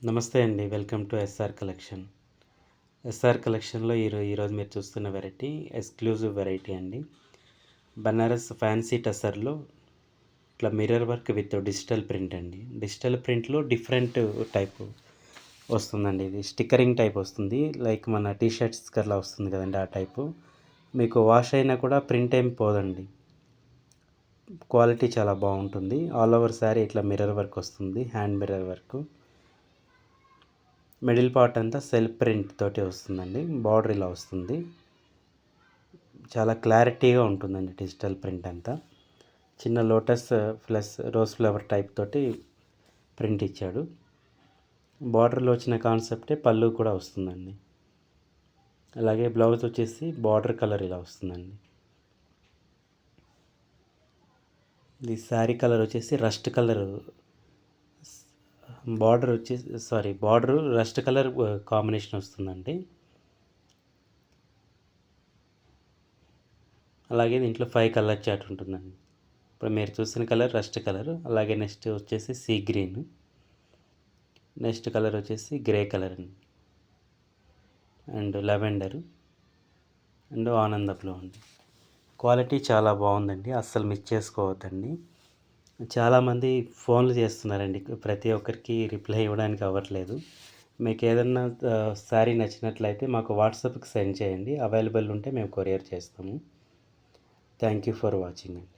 నమస్తే అండి. Welcome to SR collection. ఎస్ఆర్ కలెక్షన్‌లో ఈరోజు మీరు చూస్తున్న వెరైటీ ఎక్స్‌క్లూజివ్ వెరైటీ అండి. బనారస్ ఫ్యాన్సీ టసర్‌లో ఇట్లా mirror work with digital print అండి. డిజిటల్ ప్రింట్‌లో డిఫరెంట్ టైప్ వస్తుందండి. ఇది స్టిక్కరింగ్ టైప్ వస్తుంది. లైక్ మన టీ షర్ట్స్‌కట్లా వస్తుంది కదండీ! ఆ టైపు. మీకు వాష్ అయినా కూడా ప్రింట్ ఏం పోదండి. క్వాలిటీ చాలా బావుంటుంది. ఆల్ ఓవర్ శారీ ఇట్లా మిర్రర్ వర్క్ వస్తుంది. Hand mirror work. Middle part అంతా సెల్ఫ్ ప్రింట్ తోటి వస్తుందండి. బార్డర్ ఇలా వస్తుంది. చాలా క్లారిటీగా ఉంటుందండి డిజిటల్ ప్రింట్ అంతా. చిన్న lotus plus rose flower type తోటి ప్రింట్ ఇచ్చాడు. బార్డర్లో వచ్చిన కాన్సెప్టే పళ్ళు కూడా వస్తుందండి. అలాగే బ్లౌజ్ వచ్చేసి బార్డర్ కలర్ ఇలా వస్తుందండి. ఇది శారీ కలర్ వచ్చేసి rust colour. Border rust colour combination వస్తుందండి. అలాగే దీంట్లో 5 కలర్ చార్ట్ ఉంటుందండి. ఇప్పుడు మీరు చూసిన కలర్ రస్ట్ కలర్. అలాగే నెక్స్ట్ వచ్చేసి సీ గ్రీన్. నెక్స్ట్ కలర్ వచ్చేసి గ్రే కలర్ అండి. అండ్ లెవెండర్ అండ్ ఆనంద బ్లూ అండి. క్వాలిటీ చాలా బాగుందండి. అస్సలు మిస్ చేసుకోవద్దండి. చాలామంది ఫోన్లు చేస్తున్నారండి. ప్రతి ఒక్కరికి రిప్లై ఇవ్వడానికి అవ్వట్లేదు. మీకు ఏదన్నా శారీ నచ్చినట్లయితే మాకు వాట్సాప్కి సెండ్ చేయండి. అవైలబుల్ ఉంటే మేము కొరియర్ చేస్తాము. థ్యాంక్ యూ ఫర్ వాచింగ్ అండి.